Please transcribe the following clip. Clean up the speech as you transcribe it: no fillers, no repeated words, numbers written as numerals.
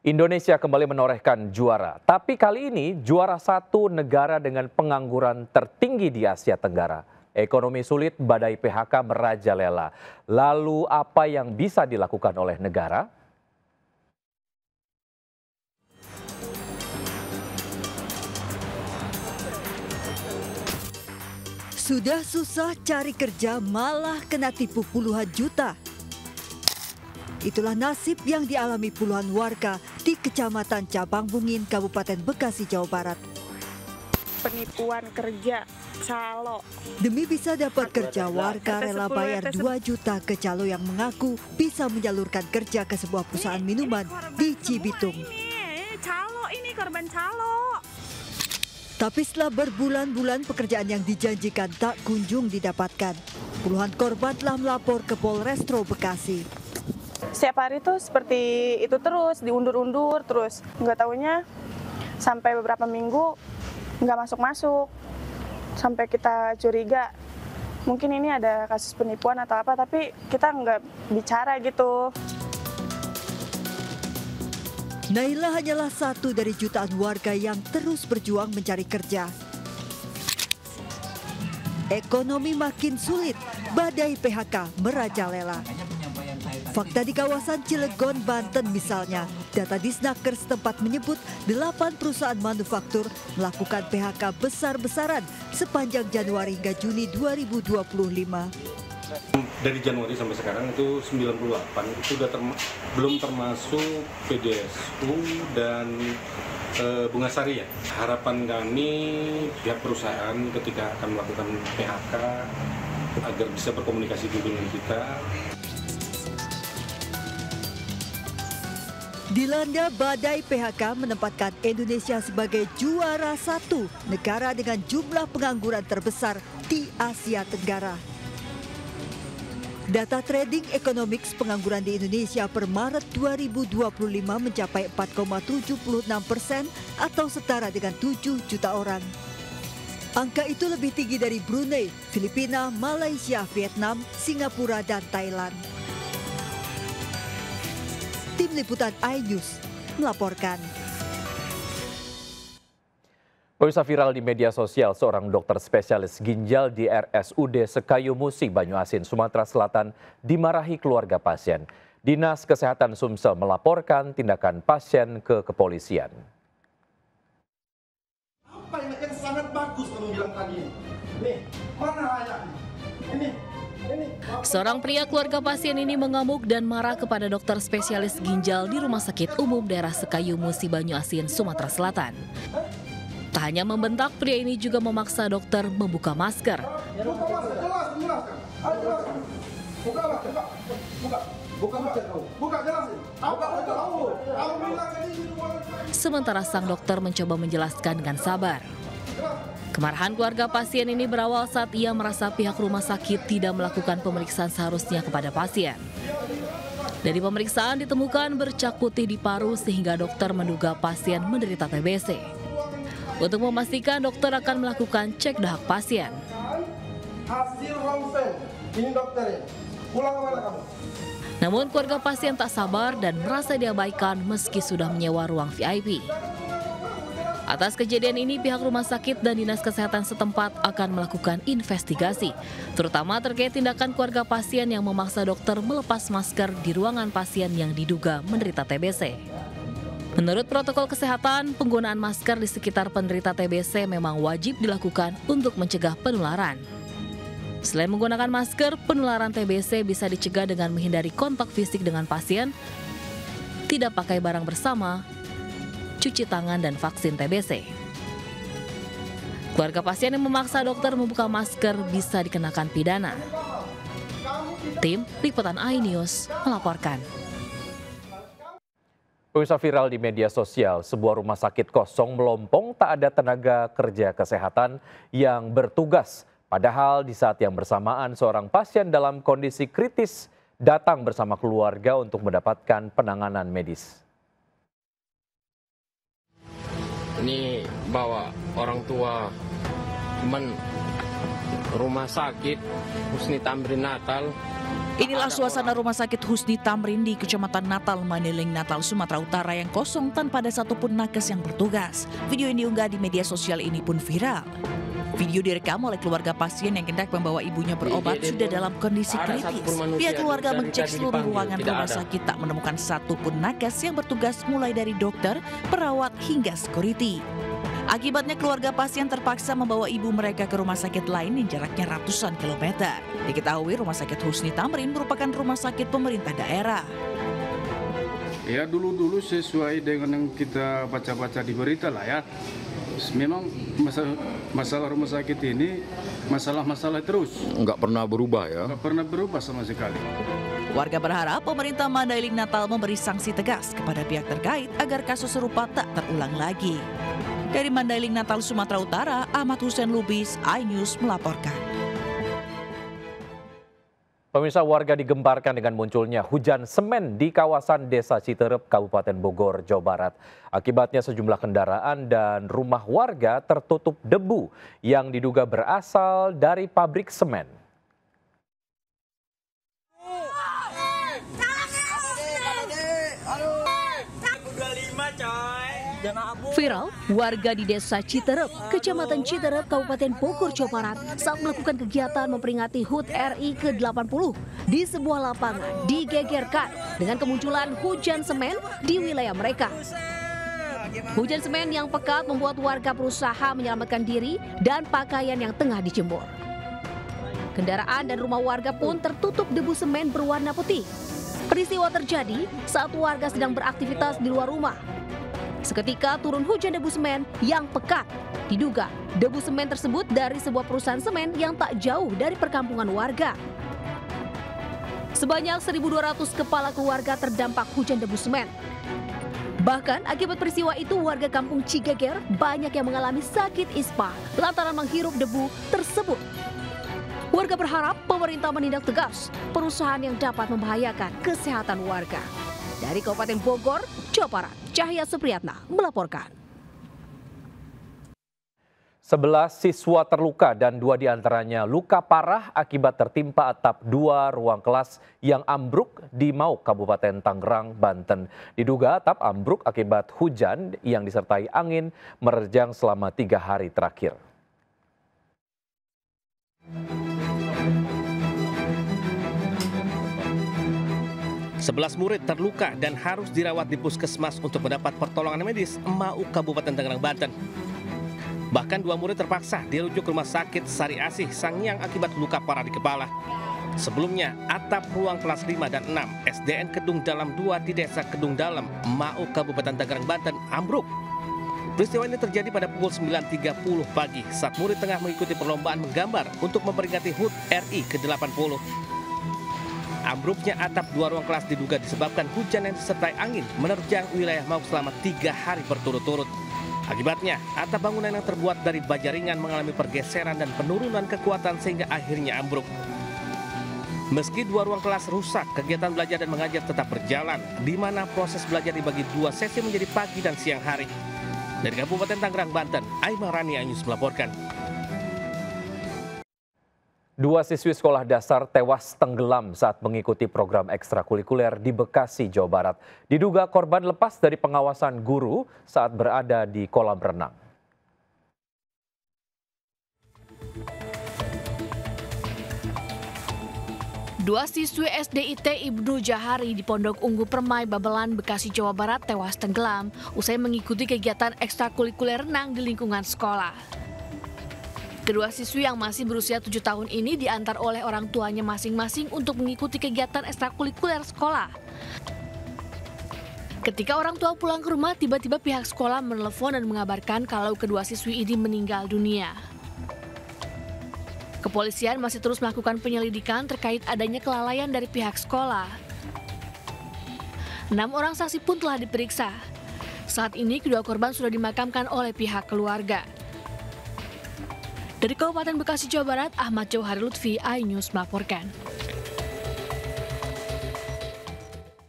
Indonesia kembali menorehkan juara, tapi kali ini juara satu negara dengan pengangguran tertinggi di Asia Tenggara. Ekonomi sulit, badai PHK merajalela. Lalu apa yang bisa dilakukan oleh negara? Sudah susah cari kerja malah kena tipu puluhan juta. Itulah nasib yang dialami puluhan warga di Kecamatan Cabang Bungin, Kabupaten Bekasi, Jawa Barat. Penipuan kerja calo. Demi bisa dapat kerja, warga rela bayar 2 juta ke calo yang mengaku bisa menyalurkan kerja ke sebuah perusahaan minuman di Cibitung. Ini calo, ini korban calo. Tapi setelah berbulan-bulan pekerjaan yang dijanjikan tak kunjung didapatkan, puluhan korban telah melapor ke Polrestro Bekasi. Setiap hari tuh seperti itu terus, diundur-undur terus. Nggak taunya sampai beberapa minggu nggak masuk-masuk. Sampai kita curiga, mungkin ini ada kasus penipuan atau apa, tapi kita nggak bicara gitu. Naila hanyalah satu dari jutaan warga yang terus berjuang mencari kerja. Ekonomi makin sulit, badai PHK merajalela. Fakta di kawasan Cilegon, Banten misalnya, data Disnaker setempat menyebut 8 perusahaan manufaktur melakukan PHK besar-besaran sepanjang Januari hingga Juni 2025. Dari Januari sampai sekarang itu 98, itu sudah belum termasuk PDSU dan Bungasari ya. Harapan kami pihak perusahaan ketika akan melakukan PHK agar bisa berkomunikasi dulu dengan kita. Dilanda badai PHK menempatkan Indonesia sebagai juara satu negara dengan jumlah pengangguran terbesar di Asia Tenggara. Data Trading Economics pengangguran di Indonesia per Maret 2025 mencapai 4,76% atau setara dengan 7 juta orang. Angka itu lebih tinggi dari Brunei, Filipina, Malaysia, Vietnam, Singapura, dan Thailand. Tim Liputan iNews melaporkan. Pemirsa, viral di media sosial, seorang dokter spesialis ginjal di RSUD Sekayu Musi, Banyuasin, Sumatera Selatan dimarahi keluarga pasien. Dinas Kesehatan Sumsel melaporkan tindakan pasien ke kepolisian. Apa yang sangat bagus kamu bilang tadi? Nih, mana layaknya? Ini. Seorang pria keluarga pasien ini mengamuk dan marah kepada dokter spesialis ginjal di Rumah Sakit Umum Daerah Sekayu Musi, Banyuasin, Sumatera Selatan. Tak hanya membentak, pria ini juga memaksa dokter membuka masker. Sementara sang dokter mencoba menjelaskan dengan sabar. Kemarahan keluarga pasien ini berawal saat ia merasa pihak rumah sakit tidak melakukan pemeriksaan seharusnya kepada pasien. Dari pemeriksaan ditemukan bercak putih di paru sehingga dokter menduga pasien menderita TBC. Untuk memastikan, dokter akan melakukan cek dahak pasien. Hasil ronsen, ini dokternya. Pulang kemana kamu? Namun keluarga pasien tak sabar dan merasa diabaikan meski sudah menyewa ruang VIP. Atas kejadian ini, pihak rumah sakit dan Dinas Kesehatan setempat akan melakukan investigasi, terutama terkait tindakan keluarga pasien yang memaksa dokter melepas masker di ruangan pasien yang diduga menderita TBC. Menurut protokol kesehatan, penggunaan masker di sekitar penderita TBC memang wajib dilakukan untuk mencegah penularan. Selain menggunakan masker, penularan TBC bisa dicegah dengan menghindari kontak fisik dengan pasien, tidak pakai barang bersama, cuci tangan, dan vaksin TBC. Keluarga pasien yang memaksa dokter membuka masker bisa dikenakan pidana. Tim Liputan iNews melaporkan. Pemirsa, viral di media sosial, sebuah rumah sakit kosong melompong tak ada tenaga kerja kesehatan yang bertugas. Padahal di saat yang bersamaan seorang pasien dalam kondisi kritis datang bersama keluarga untuk mendapatkan penanganan medis. Ini bawa orang tua teman rumah sakit Husni Tamrin Natal Inilah suasana Rumah Sakit Husni Tamrin di Kecamatan Natal, Mandailing, Natal, Sumatera Utara yang kosong tanpa ada satupun nakes yang bertugas. Video yang diunggah di media sosial ini pun viral. Video direkam oleh keluarga pasien yang hendak membawa ibunya berobat sudah dalam kondisi kritis. Pihak keluarga mengecek seluruh ruangan rumah sakit tak menemukan satupun nakes yang bertugas mulai dari dokter, perawat hingga security. Akibatnya keluarga pasien terpaksa membawa ibu mereka ke rumah sakit lain yang jaraknya ratusan kilometer. Diketahui Rumah Sakit Husni Tamrin merupakan rumah sakit pemerintah daerah. Ya dulu sesuai dengan yang kita baca-baca di berita lah ya. Memang masalah rumah sakit ini masalah terus. Nggak pernah berubah ya? Nggak pernah berubah sama sekali. Warga berharap pemerintah Mandailing Natal memberi sanksi tegas kepada pihak terkait agar kasus serupa tak terulang lagi. Dari Mandailing Natal, Sumatera Utara, Ahmad Hussein Lubis, iNews melaporkan. Pemirsa, warga digemparkan dengan munculnya hujan semen di kawasan Desa Citerep, Kabupaten Bogor, Jawa Barat. Akibatnya sejumlah kendaraan dan rumah warga tertutup debu yang diduga berasal dari pabrik semen. Viral, warga di Desa Citerep, Kecamatan Citerep, Kabupaten Bogor, Jawa Barat saat melakukan kegiatan memperingati HUT RI ke-80 di sebuah lapangan digegerkan dengan kemunculan hujan semen di wilayah mereka. Hujan semen yang pekat membuat warga berusaha menyelamatkan diri dan pakaian yang tengah dijemur. Kendaraan dan rumah warga pun tertutup debu semen berwarna putih. Peristiwa terjadi saat warga sedang beraktivitas di luar rumah. Seketika turun hujan debu semen yang pekat. Diduga debu semen tersebut dari sebuah perusahaan semen yang tak jauh dari perkampungan warga. Sebanyak 1.200 kepala keluarga terdampak hujan debu semen. Bahkan akibat peristiwa itu warga kampung Cigeger banyak yang mengalami sakit ispa lantaran menghirup debu tersebut. Warga berharap pemerintah menindak tegas perusahaan yang dapat membahayakan kesehatan warga. Dari Kabupaten Bogor, Jawa Barat, Cahya Supriyatna melaporkan. 11 siswa terluka dan 2 diantaranya luka parah akibat tertimpa atap 2 ruang kelas yang ambruk di Mauk, Kabupaten Tangerang, Banten. Diduga atap ambruk akibat hujan yang disertai angin menerjang selama 3 hari terakhir. Sebelas murid terluka dan harus dirawat di puskesmas untuk mendapat pertolongan medis Mauk, Kabupaten Tangerang, Banten. Bahkan 2 murid terpaksa dirujuk ke rumah sakit Sari Asih Sangiang akibat luka parah di kepala. Sebelumnya, atap ruang kelas 5 dan 6 SDN Kedung Dalam 2 di Desa Kedung Dalam, Mauk, Kabupaten Tangerang, Banten ambruk. Peristiwa ini terjadi pada pukul 9.30 pagi saat murid tengah mengikuti perlombaan menggambar untuk memperingati HUT RI ke-80. Ambruknya atap 2 ruang kelas diduga disebabkan hujan yang disertai angin menerjang wilayah Mauk selama 3 hari berturut-turut. Akibatnya, atap bangunan yang terbuat dari baja ringan mengalami pergeseran dan penurunan kekuatan sehingga akhirnya ambruk. Meski 2 ruang kelas rusak, kegiatan belajar dan mengajar tetap berjalan, di mana proses belajar dibagi 2 sesi menjadi pagi dan siang hari. Dari Kabupaten Tangerang, Banten, Aimah Rani, iNews melaporkan. 2 siswi sekolah dasar tewas tenggelam saat mengikuti program ekstrakurikuler di Bekasi, Jawa Barat. Diduga korban lepas dari pengawasan guru saat berada di kolam renang. Dua siswi SDIT Ibnu Jahari di Pondok Ungu Permai, Babelan, Bekasi, Jawa Barat tewas tenggelam usai mengikuti kegiatan ekstrakurikuler renang di lingkungan sekolah. Kedua siswi yang masih berusia 7 tahun ini diantar oleh orang tuanya masing-masing untuk mengikuti kegiatan ekstrakurikuler sekolah. Ketika orang tua pulang ke rumah, tiba-tiba pihak sekolah menelepon dan mengabarkan kalau kedua siswi ini meninggal dunia. Kepolisian masih terus melakukan penyelidikan terkait adanya kelalaian dari pihak sekolah. 6 orang saksi pun telah diperiksa. Saat ini kedua korban sudah dimakamkan oleh pihak keluarga. Dari Kabupaten Bekasi, Jawa Barat, Ahmad Jauhari Lutfi, iNews melaporkan.